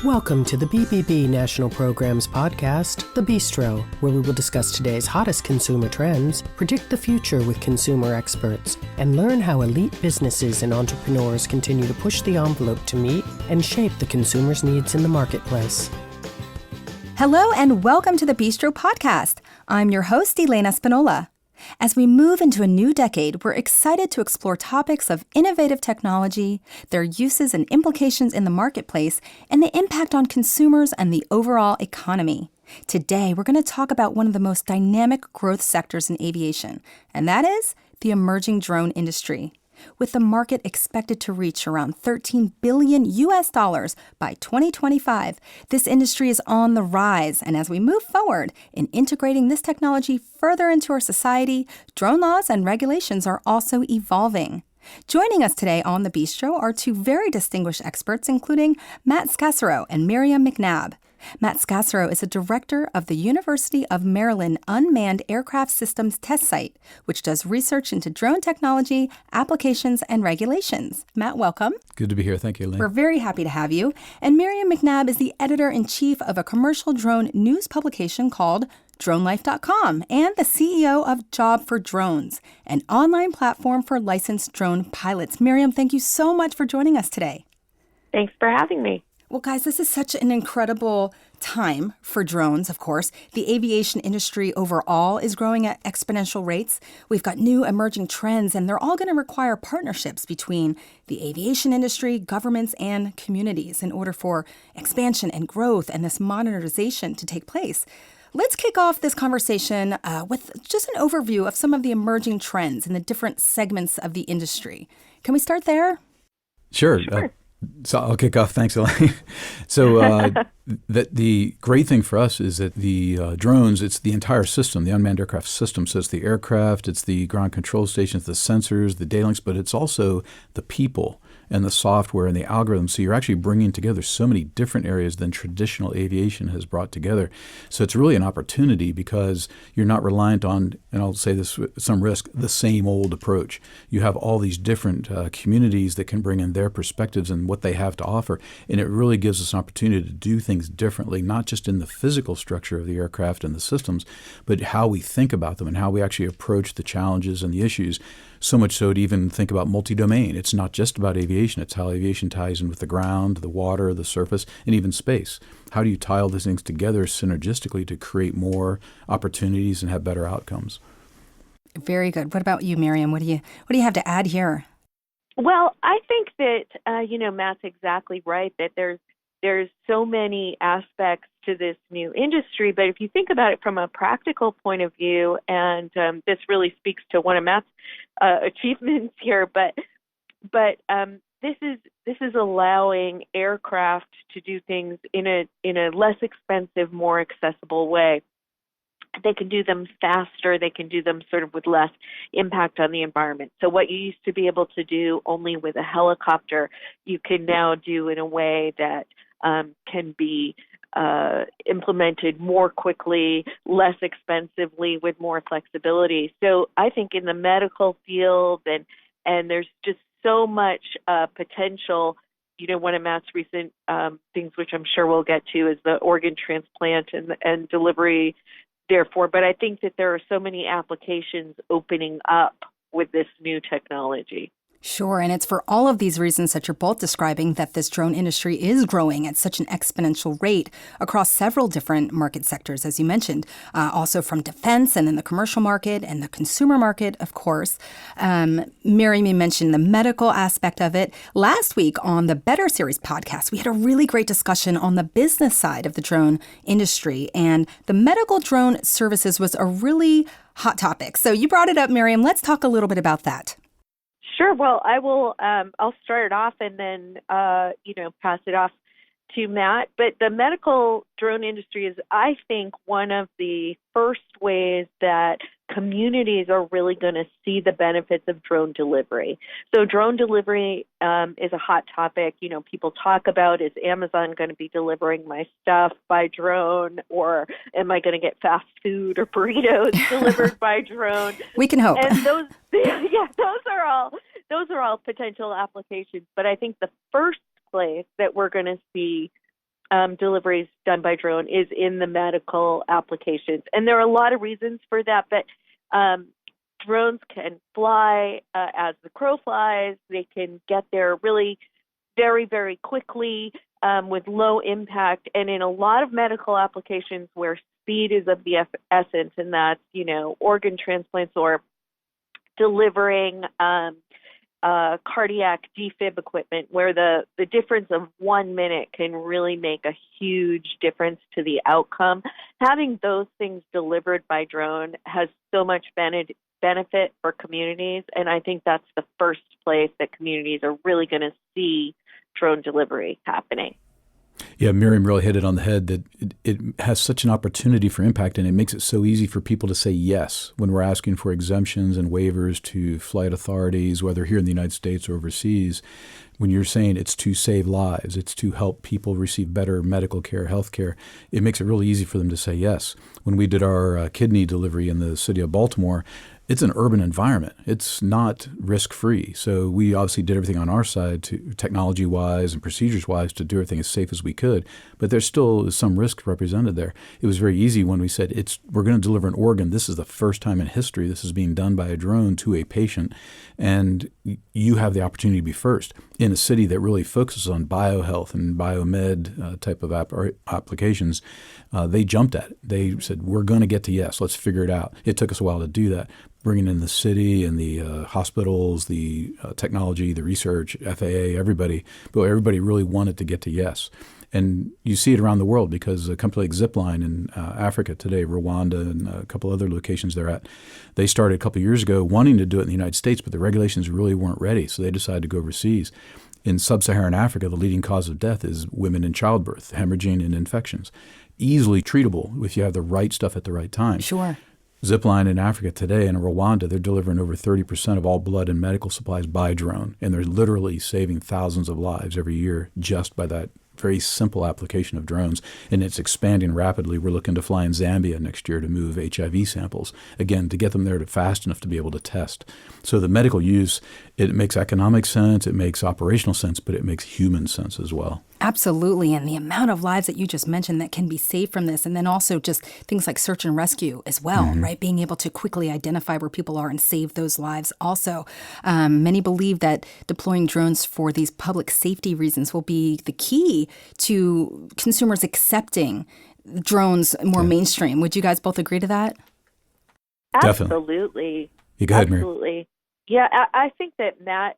Welcome to the BBB National Programs podcast, The Bistro, where we will discuss today's hottest consumer trends, predict the future with consumer experts, and learn how elite businesses and entrepreneurs continue to push the envelope to meet and shape the consumer's needs in the marketplace. Hello and welcome to the Bistro podcast. I'm your host, Elena Spinola. As we move into a new decade, we're excited to explore topics of innovative technology, their uses and implications in the marketplace, and the impact on consumers and the overall economy. Today, we're going to talk about one of the most dynamic growth sectors in aviation, and that is the emerging drone industry. With the market expected to reach around $13 billion by 2025, this industry is on the rise. And as we move forward in integrating this technology further into our society, drone laws and regulations are also evolving. Joining us today on the Bistro are two very distinguished experts, including Matt Scassero and Miriam McNabb. Matt Scassero is a director of the University of Maryland Unmanned Aircraft Systems Test Site, which does research into drone technology, applications, and regulations. Matt, welcome. Good to be here. Thank you, Elaine. We're very happy to have you. And Miriam McNabb is the editor-in-chief of a commercial drone news publication called DroneLife.com and the CEO of Job for Drones, an online platform for licensed drone pilots. Miriam, thank you so much for joining us today. Thanks for having me. Well, guys, this is such an incredible time for drones, of course. The aviation industry overall is growing at exponential rates. We've got new emerging trends, and they're all going to require partnerships between the aviation industry, governments, and communities in order for expansion and growth and this modernization to take place. Let's kick off this conversation with just an overview of some of the emerging trends in the different segments of the industry. Can we start there? Sure. So I'll kick off. Thanks, Elaine. So the great thing for us is that the drones, it's the entire system, the unmanned aircraft system. So it's the aircraft, it's the ground control stations, the sensors, the data links, but it's also the people and the software and the algorithms. So you're actually bringing together so many different areas than traditional aviation has brought together. So it's really an opportunity because you're not reliant on, and I'll say this with some risk, the same old approach. You have all these different communities that can bring in their perspectives and what they have to offer. And it really gives us an opportunity to do things differently, not just in the physical structure of the aircraft and the systems, but how we think about them and how we actually approach the challenges and the issues. So much so to even think about multi-domain. It's not just about aviation. It's how aviation ties in with the ground, the water, the surface, and even space. How do you tie all these things together synergistically to create more opportunities and have better outcomes? Very good. What about you, Miriam? What do you have to add here? Well, I think that, Matt's exactly right, that there's so many aspects to this new industry. But if you think about it from a practical point of view, and this really speaks to one of Matt's achievements here, but this is allowing aircraft to do things in a less expensive, more accessible way. They can do them faster. They can do them sort of with less impact on the environment. So what you used to be able to do only with a helicopter, you can now do in a way that can be implemented more quickly, less expensively, with more flexibility. So I think in the medical field, and there's just so much potential. One of Matt's recent things, which I'm sure we'll get to, is the organ transplant and delivery. Therefore, but I think that there are so many applications opening up with this new technology. Sure, and it's for all of these reasons that you're both describing that this drone industry is growing at such an exponential rate across several different market sectors, as you mentioned, also from defense and then the commercial market and the consumer market, of course. Miriam, you mentioned the medical aspect of it. Last week on the Better Series podcast, we had a really great discussion on the business side of the drone industry, and the medical drone services was a really hot topic. So you brought it up, Miriam. Let's talk a little bit about that. Sure. Well, I will. I'll start it off and then, pass it off to Matt. But the medical drone industry is, I think, one of the first ways that communities are really going to see the benefits of drone delivery. So drone delivery is a hot topic. People talk about, is Amazon going to be delivering my stuff by drone, or am I going to get fast food or burritos delivered by drone? We can hope. And those are all potential applications. But I think the first place that we're going to see deliveries done by drone is in the medical applications. And there are a lot of reasons for that, but drones can fly as the crow flies. They can get there really very, very quickly with low impact. And in a lot of medical applications where speed is of the essence, and that's, organ transplants or delivering cardiac defib equipment, where the difference of 1 minute can really make a huge difference to the outcome. Having those things delivered by drone has so much benefit for communities, and I think that's the first place that communities are really going to see drone delivery happening. Yeah, Miriam really hit it on the head that it has such an opportunity for impact, and it makes it so easy for people to say yes when we're asking for exemptions and waivers to flight authorities, whether here in the United States or overseas. When you're saying it's to save lives, it's to help people receive better medical care, health care, it makes it really easy for them to say yes. When we did our kidney delivery in the city of Baltimore, it's an urban environment. It's not risk-free. So we obviously did everything on our side, to technology-wise and procedures-wise, to do everything as safe as we could. But there still is some risk represented there. It was very easy when we said, we're going to deliver an organ. This is the first time in history this is being done by a drone to a patient. And you have the opportunity to be first. In a city that really focuses on biohealth and biomed type of applications, they jumped at it. They said, we're going to get to yes. Let's figure it out. It took us a while to do that. Bringing in the city and the hospitals, the technology, the research, FAA, everybody. But everybody really wanted to get to yes. And you see it around the world because a company like Zipline in Africa today, Rwanda, and a couple other locations they're at, they started a couple of years ago wanting to do it in the United States, but the regulations really weren't ready, so they decided to go overseas. In sub-Saharan Africa, the leading cause of death is women in childbirth, hemorrhaging, and infections. Easily treatable if you have the right stuff at the right time. Sure. Zipline in Africa today, in Rwanda, they're delivering over 30% of all blood and medical supplies by drone, and they're literally saving thousands of lives every year just by that very simple application of drones, and it's expanding rapidly. We're looking to fly in Zambia next year to move HIV samples, again, to get them there fast enough to be able to test. So the medical use, it makes economic sense, it makes operational sense, but it makes human sense as well. Absolutely. And the amount of lives that you just mentioned that can be saved from this, and then also just things like search and rescue as well, right? Being able to quickly identify where people are and save those lives also. Many believe that deploying drones for these public safety reasons will be the key to consumers accepting drones more mainstream. Would you guys both agree to that? Absolutely. You go ahead, Mary. Absolutely. Yeah, I think that Matt,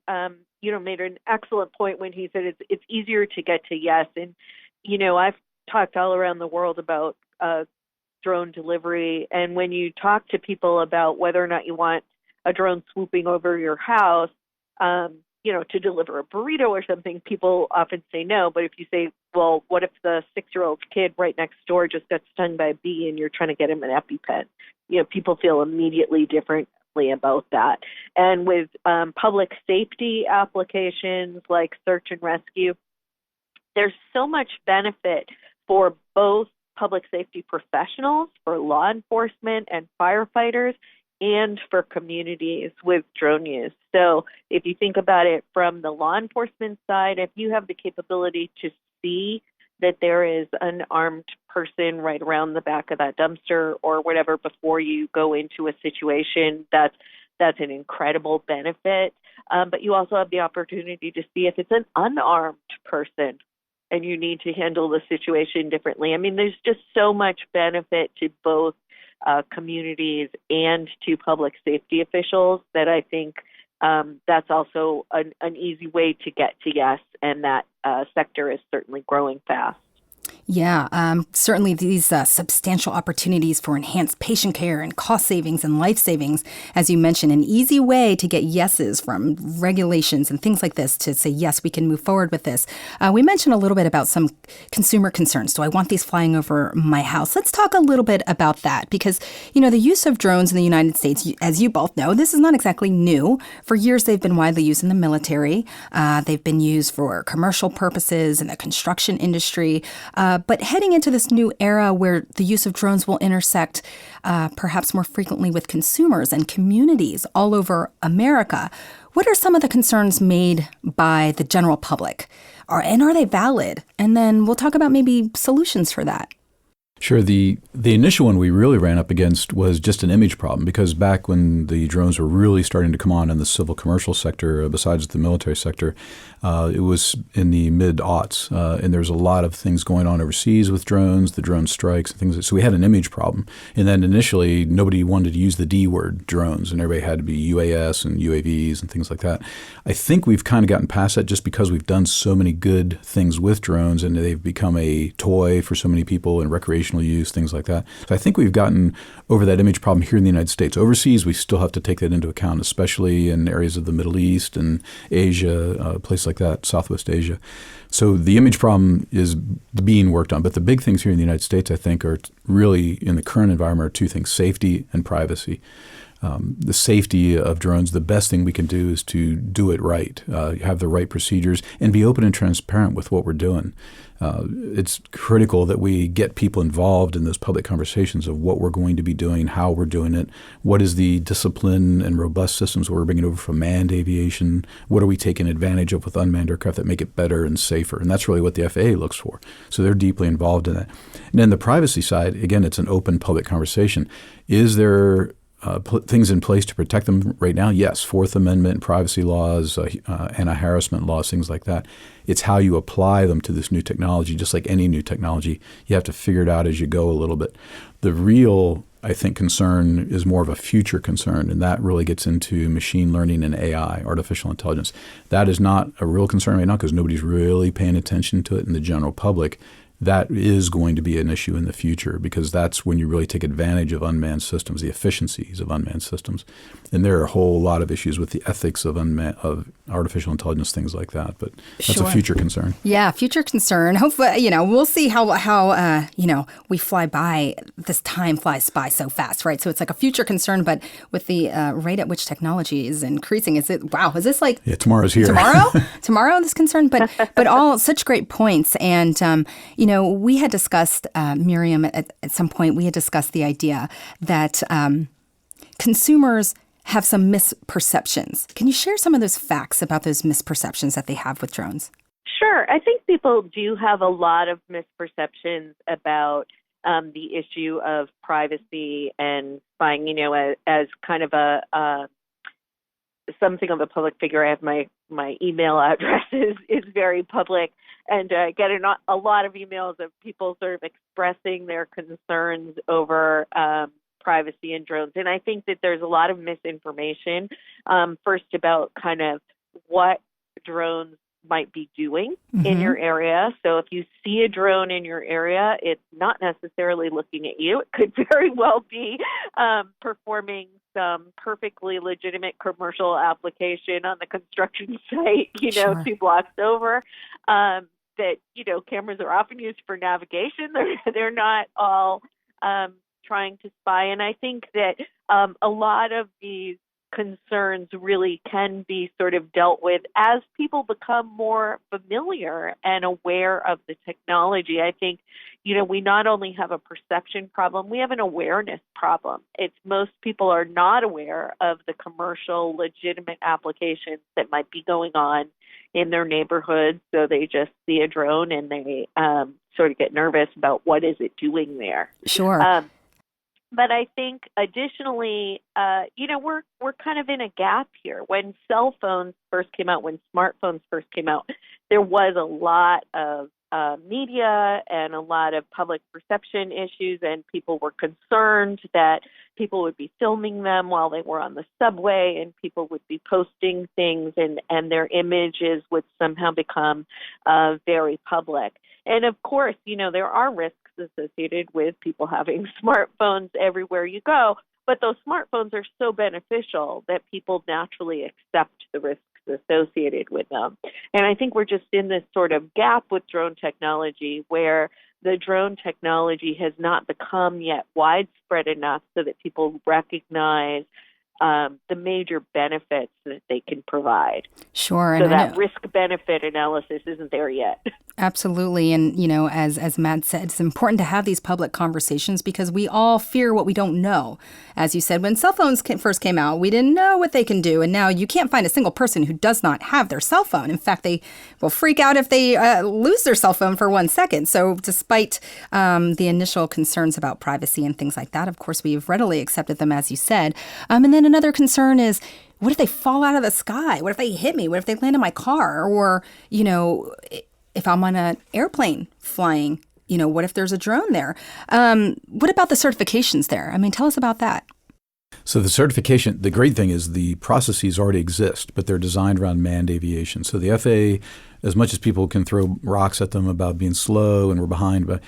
made an excellent point when he said it's easier to get to yes. And, I've talked all around the world about drone delivery. And when you talk to people about whether or not you want a drone swooping over your house, to deliver a burrito or something, people often say no. But if you say, well, what if the 6-year-old kid right next door just got stung by a bee and you're trying to get him an EpiPen? People feel immediately differently about that. And with public safety applications like search and rescue, there's so much benefit for both public safety professionals, for law enforcement and firefighters, and for communities with drone use. So if you think about it from the law enforcement side, if you have the capability to see that there is an armed person right around the back of that dumpster or whatever before you go into a situation, that's an incredible benefit. But you also have the opportunity to see if it's an unarmed person and you need to handle the situation differently. I mean, there's just so much benefit to both communities and to public safety officials that I think that's also an easy way to get to yes, and that sector is certainly growing fast. Yeah, certainly these substantial opportunities for enhanced patient care and cost savings and life savings, as you mentioned, an easy way to get yeses from regulations and things like this to say, yes, we can move forward with this. We mentioned a little bit about some consumer concerns. Do I want these flying over my house? Let's talk a little bit about that because, the use of drones in the United States, as you both know, this is not exactly new. For years, they've been widely used in the military. They've been used for commercial purposes in the construction industry. But heading into this new era where the use of drones will intersect perhaps more frequently with consumers and communities all over America, what are some of the concerns made by the general public? And are they valid? And then we'll talk about maybe solutions for that. Sure. The initial one we really ran up against was just an image problem, because back when the drones were really starting to come on in the civil commercial sector, besides the military sector, it was in the mid-aughts, and there was a lot of things going on overseas with drones, the drone strikes and things. So we had an image problem. And then initially, nobody wanted to use the D word, drones, and everybody had to be UAS and UAVs and things like that. I think we've kind of gotten past that just because we've done so many good things with drones, and they've become a toy for so many people and recreational use, things like that. So I think we've gotten over that image problem here in the United States. Overseas, we still have to take that into account, especially in areas of the Middle East and Asia, places like that, Southwest Asia. So the image problem is being worked on. But the big things here in the United States, I think, are really, in the current environment, are two things: safety and privacy. The safety of drones, the best thing we can do is to do it right, have the right procedures, and be open and transparent with what we're doing. It's critical that we get people involved in those public conversations of what we're going to be doing, how we're doing it, what is the discipline and robust systems we're bringing over from manned aviation, what are we taking advantage of with unmanned aircraft that make it better and safer. And that's really what the FAA looks for. So they're deeply involved in that. And then the privacy side, again, it's an open public conversation. Is there things in place to protect them right now? Yes. Fourth Amendment, privacy laws, anti-harassment laws, things like that. It's how you apply them to this new technology. Just like any new technology, you have to figure it out as you go a little bit. The real, I think, concern is more of a future concern, and that really gets into machine learning and AI, artificial intelligence. That is not a real concern right now because nobody's really paying attention to it in the general public. That is going to be an issue in the future because that's when you really take advantage of unmanned systems, the efficiencies of unmanned systems. And there are a whole lot of issues with the ethics of artificial intelligence, things like that. But that's a future concern. Yeah, future concern. Hopefully, we'll see how we fly by. This time flies by so fast, right? So it's like a future concern, but with the rate at which technology is increasing, is this like tomorrow's here? Tomorrow, this concern, but all such great points. And we had discussed, Miriam, at some point, we had discussed the idea that consumers have some misperceptions. Can you share some of those facts about those misperceptions that they have with drones? Sure. I think people do have a lot of misperceptions about the issue of privacy and spying, as kind of something of a public figure. I have my email address is very public, and I get a lot of emails of people sort of expressing their concerns over privacy and drones. And I think that there's a lot of misinformation, first about kind of what drones might be doing in your area. So if you see a drone in your area, it's not necessarily looking at you. It could very well be performing some perfectly legitimate commercial application on the construction site, Sure. 2 blocks over. That, cameras are often used for navigation. They're not all trying to spy. And I think that a lot of these concerns really can be sort of dealt with as people become more familiar and aware of the technology. I think, we not only have a perception problem, we have an awareness problem. It's most people are not aware of the commercial, legitimate applications that might be going on in their neighborhood. So they just see a drone and they sort of get nervous about what is it doing there. Sure. But I think additionally, we're kind of in a gap here. When cell phones first came out, when smartphones first came out, there was a lot of media and a lot of public perception issues, and people were concerned that people would be filming them while they were on the subway, and people would be posting things, and their images would somehow become very public. And of course, there are risks associated with people having smartphones everywhere you go, but those smartphones are so beneficial that people naturally accept the risks associated with them. And I think we're just in this sort of gap with drone technology where the drone technology has not become yet widespread enough so that people recognize the major benefits that they can provide. Sure. So And that risk-benefit analysis isn't there yet. Absolutely. And, as Matt said, it's important to have these public conversations because we all fear what we don't know. As you said, when cell phones first came out, we didn't know what they can do. And now you can't find a single person who does not have their cell phone. In fact, they will freak out if they lose their cell phone for 1 second. So despite the initial concerns about privacy and things like that, of course, we've readily accepted them, as you said. And then another concern is, what if they fall out of the sky? What if they hit me? What if they land in my car? Or, if I'm on an airplane flying, what if there's a drone there? What about the certifications there? I mean, tell us about that. So the certification, the great thing is the processes already exist, but they're designed around manned aviation. So the FAA, as much as people can throw rocks at them about being slow and we're behind, but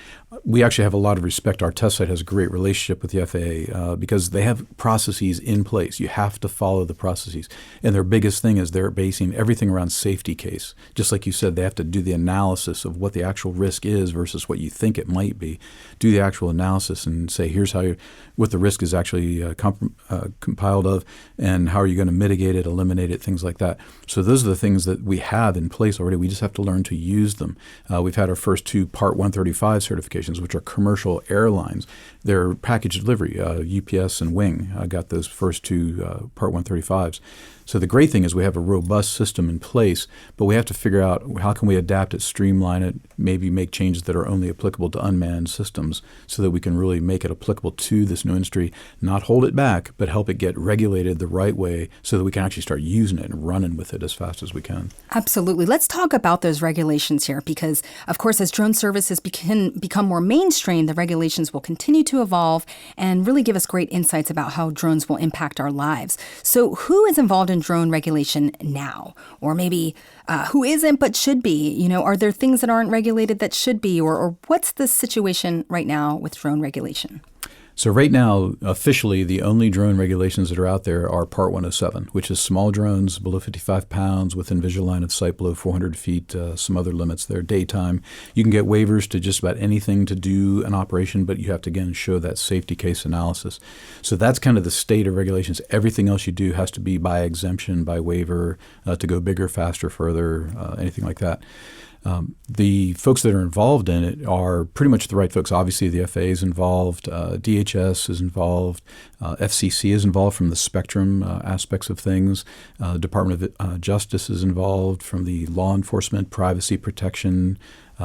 we actually have a lot of respect. Our test site has a great relationship with the FAA because they have processes in place. You have to follow the processes. And their biggest thing is they're basing everything around safety case. Just like you said, they have to do the analysis of what the actual risk is versus what you think it might be. Do the actual analysis and say, here's what the risk is actually compiled of and how are you going to mitigate it, eliminate it, things like that. So those are the things that we have in place already. We just have to learn to use them. We've had our first 2 Part 135 certifications, which are commercial airlines. They're package delivery. UPS and Wing got those first 2 Part 135s. So the great thing is we have a robust system in place, but we have to figure out how can we adapt it, streamline it, maybe make changes that are only applicable to unmanned systems so that we can really make it applicable to this new industry, not hold it back, but help it get regulated the right way so that we can actually start using it and running with it as fast as we can. Absolutely. Let's talk about those regulations here because, of course, as drone services become more mainstream, the regulations will continue to evolve and really give us great insights about how drones will impact our lives. So who is involved in drone regulation now? Or maybe who isn't but should be? Are there things that aren't regulated that should be? Or what's the situation right now with drone regulation? So right now, officially, the only drone regulations that are out there are Part 107, which is small drones below 55 pounds within visual line of sight below 400 feet, some other limits there, daytime. You can get waivers to just about anything to do an operation, but you have to, again, show that safety case analysis. So that's kind of the state of regulations. Everything else you do has to be by exemption, by waiver, to go bigger, faster, further, anything like that. The folks that are involved in it are pretty much the right folks. Obviously, the FAA is involved, DHS is involved, FCC is involved from the spectrum aspects of things, Department of Justice is involved from the law enforcement, privacy protection,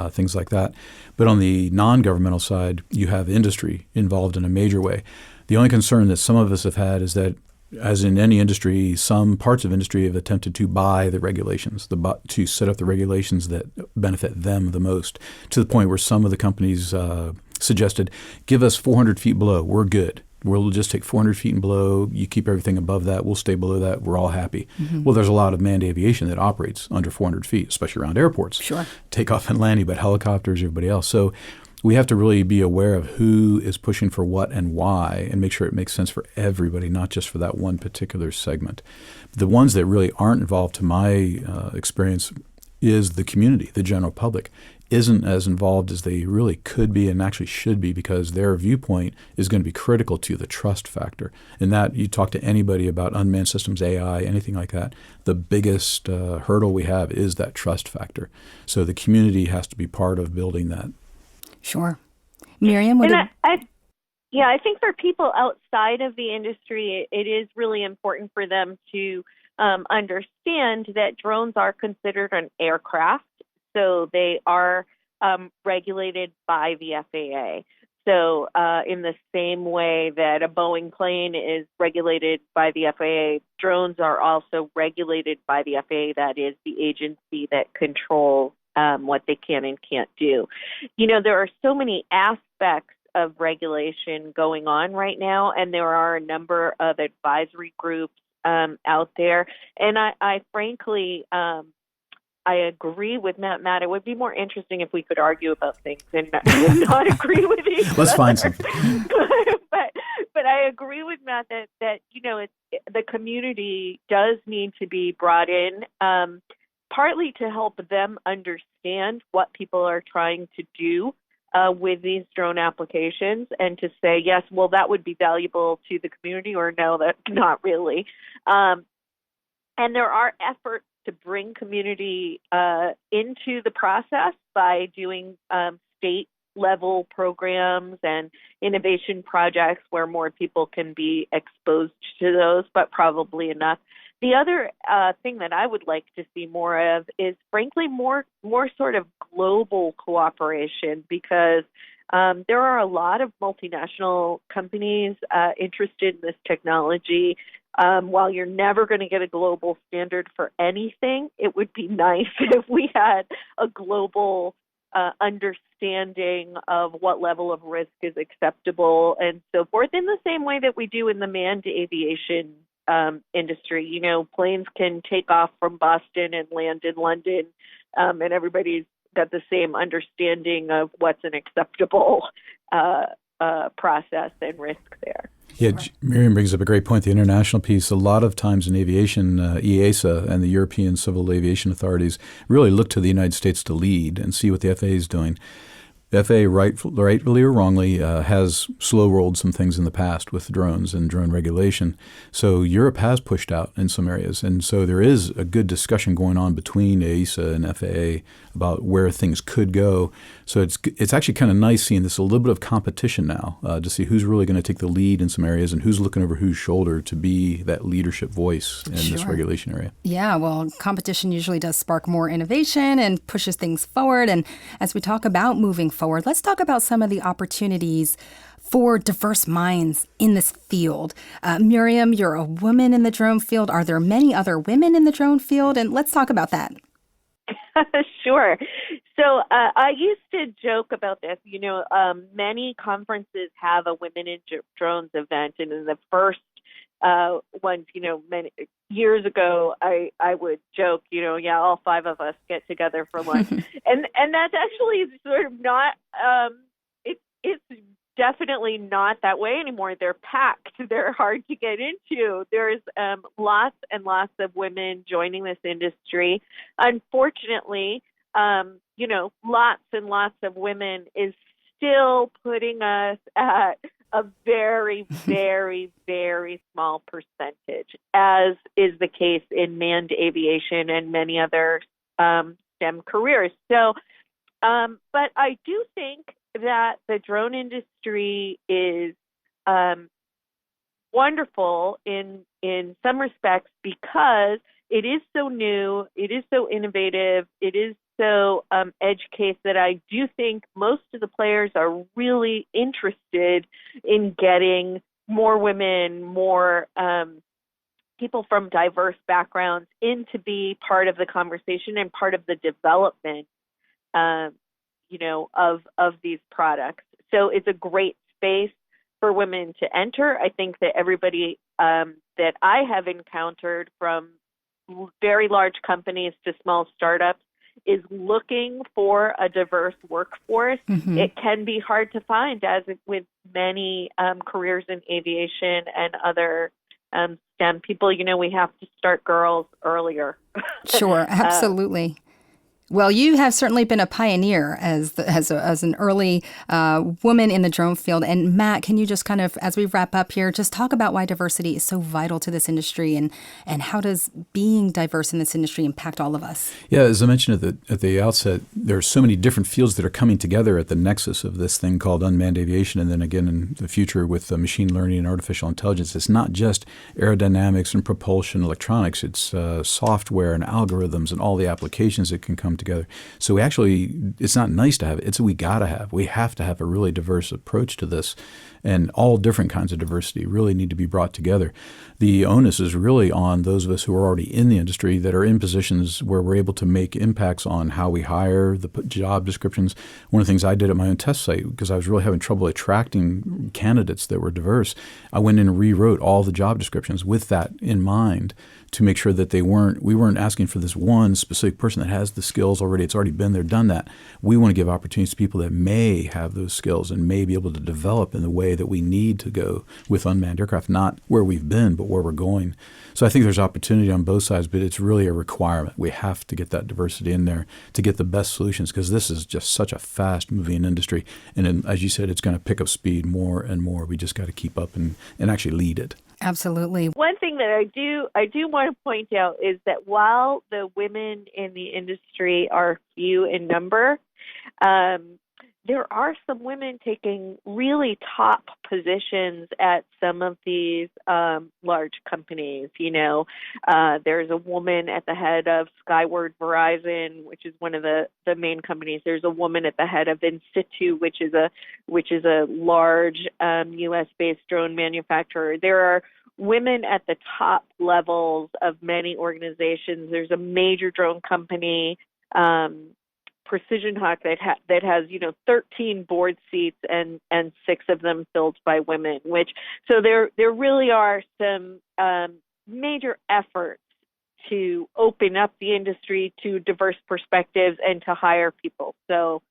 things like that. But on the non-governmental side, you have industry involved in a major way. The only concern that some of us have had is that as in any industry, some parts of industry have attempted to buy the regulations, to set up the regulations that benefit them the most, to the point where some of the companies suggested, give us 400 feet below, we're good. We'll just take 400 feet and below. You keep everything above that. We'll stay below that. We're all happy. Mm-hmm. Well, there's a lot of manned aviation that operates under 400 feet, especially around airports. Sure. Takeoff and landing, but helicopters, everybody else. So we have to really be aware of who is pushing for what and why and make sure it makes sense for everybody, not just for that one particular segment. The ones that really aren't involved, to my experience, is the community, the general public, isn't as involved as they really could be and actually should be because their viewpoint is going to be critical to the trust factor. And that, you talk to anybody about unmanned systems, AI, anything like that, the biggest hurdle we have is that trust factor. So the community has to be part of building that. Sure. Miriam, I think for people outside of the industry, it is really important for them to understand that drones are considered an aircraft, so they are regulated by the FAA. So in the same way that a Boeing plane is regulated by the FAA, drones are also regulated by the FAA. That is the agency that controls what they can and can't do. There are so many aspects of regulation going on right now, and there are a number of advisory groups out there. And I frankly, I agree with Matt. It would be more interesting if we could argue about things and not agree with each other. Let's find something. But I agree with Matt that the community does need to be brought in. Partly to help them understand what people are trying to do with these drone applications and to say, yes, well, that would be valuable to the community, or no, that's not really. And there are efforts to bring community into the process by doing state-level programs and innovation projects where more people can be exposed to those, but probably enough. The other thing that I would like to see more of is, frankly, more sort of global cooperation, because there are a lot of multinational companies interested in this technology. While you're never going to get a global standard for anything, it would be nice if we had a global understanding of what level of risk is acceptable and so forth, in the same way that we do in the manned aviation industry. You know, planes can take off from Boston and land in London, and everybody's got the same understanding of what's an acceptable process and risk there. Yeah, Miriam brings up a great point, the international piece. A lot of times in aviation, EASA and the European Civil Aviation Authorities really look to the United States to lead and see what the FAA is doing. The FAA, rightly or wrongly, has slow-rolled some things in the past with drones and drone regulation. So Europe has pushed out in some areas. And so there is a good discussion going on between EASA and FAA about where things could go. So it's actually kind of nice seeing this a little bit of competition now to see who's really going to take the lead in some areas and who's looking over whose shoulder to be that leadership voice in this regulation area. Yeah, well, competition usually does spark more innovation and pushes things forward. And as we talk about moving forward, let's talk about some of the opportunities for diverse minds in this field. Miriam, you're a woman in the drone field. Are there many other women in the drone field? And let's talk about that. Sure. So I used to joke about this. You know, many conferences have a Women in Drones event, and in the first ones, you know, many years ago, I would joke, you know, yeah, all five of us get together for lunch, and that's actually sort of not. It's definitely not that way anymore. They're packed. They're hard to get into. There's lots and lots of women joining this industry. Unfortunately, you know, lots and lots of women is still putting us at a very, very, very small percentage, as is the case in manned aviation and many other STEM careers. So, but I do think that the drone industry is wonderful in some respects because it is so new, it is so innovative, it is so edge case that I do think most of the players are really interested in getting more women, more people from diverse backgrounds in to be part of the conversation and part of the development, you know, of these products. So it's a great space for women to enter. I think that everybody that I have encountered, from very large companies to small startups, is looking for a diverse workforce. Mm-hmm. It can be hard to find, as with many careers in aviation and other STEM people. You know, we have to start girls earlier. Sure, absolutely. Well, you have certainly been a pioneer as an early woman in the drone field. And Matt, can you just kind of, as we wrap up here, just talk about why diversity is so vital to this industry, and how does being diverse in this industry impact all of us? Yeah, as I mentioned at the outset, there are so many different fields that are coming together at the nexus of this thing called unmanned aviation, and then again in the future with machine learning and artificial intelligence. It's not just aerodynamics and propulsion electronics. It's software and algorithms and all the applications that can come together. So it's not nice to have it. It's we got to have. We have to have a really diverse approach to this, and all different kinds of diversity really need to be brought together. The onus is really on those of us who are already in the industry that are in positions where we're able to make impacts on how we hire, the job descriptions. One of the things I did at my own test site, because I was really having trouble attracting candidates that were diverse, I went in and rewrote all the job descriptions with that in mind, to make sure that we weren't asking for this one specific person that has the skills already. It's already been there, done that. We want to give opportunities to people that may have those skills and may be able to develop in the way that we need to go with unmanned aircraft, not where we've been, but where we're going. So I think there's opportunity on both sides, but it's really a requirement. We have to get that diversity in there to get the best solutions, because this is just such a fast-moving industry. And then, as you said, it's going to pick up speed more and more. We just got to keep up and actually lead it. Absolutely. One thing that I do want to point out is that while the women in the industry are few in number, there are some women taking really top positions at some of these large companies. There's a woman at the head of Skyward Verizon, which is one of the main companies. There's a woman at the head of In Situ, which is a large U.S.-based drone manufacturer. There are women at the top levels of many organizations. There's a major drone company, Precision Hawk, that has 13 board seats and 6 of them filled by women. So there really are some major efforts to open up the industry to diverse perspectives and to hire people. So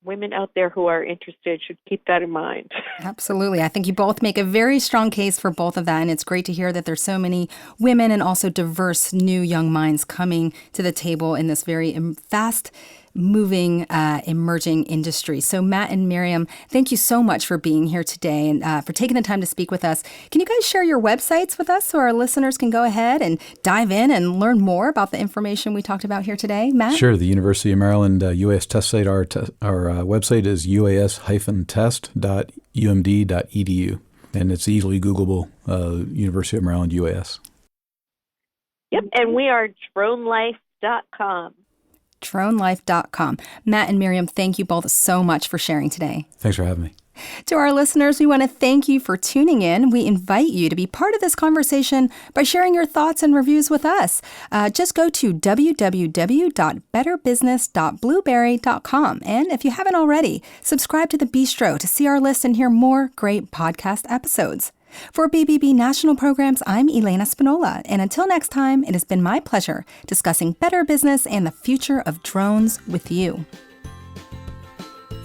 women out there who are interested should keep that in mind. Absolutely. I think you both make a very strong case for both of that. And it's great to hear that there's so many women and also diverse new young minds coming to the table in this very fast-moving, emerging industry. So Matt and Miriam, thank you so much for being here today and for taking the time to speak with us. Can you guys share your websites with us so our listeners can go ahead and dive in and learn more about the information we talked about here today? Matt? Sure. The University of Maryland UAS Test Site, our website is uas-test.umd.edu, and it's easily Googleable, University of Maryland UAS. Yep, and we are dronelife.com. dronelife.com. Matt and Miriam, thank you both so much for sharing today. Thanks for having me. To our listeners, we want to thank you for tuning in. We invite you to be part of this conversation by sharing your thoughts and reviews with us. Just go to www.betterbusiness.blueberry.com. And if you haven't already, subscribe to The Bistro to see our list and hear more great podcast episodes. For BBB National Programs, I'm Elena Spinola. And until next time, it has been my pleasure discussing better business and the future of drones with you.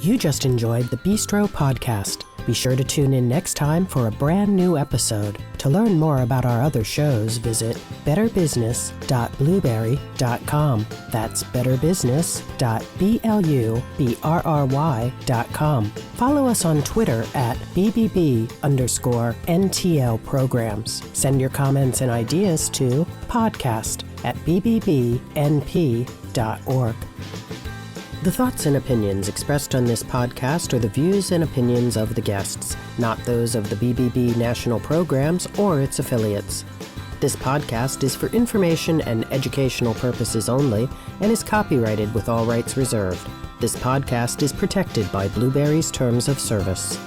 You just enjoyed the Bistro podcast. Be sure to tune in next time for a brand new episode. To learn more about our other shows, visit betterbusiness.blueberry.com. That's betterbusiness.blueberry.com. Follow us on Twitter at BBB_NTL programs. Send your comments and ideas to podcast@bbbnp.org. The thoughts and opinions expressed on this podcast are the views and opinions of the guests, not those of the BBB National Programs or its affiliates. This podcast is for information and educational purposes only and is copyrighted with all rights reserved. This podcast is protected by Blueberry's Terms of Service.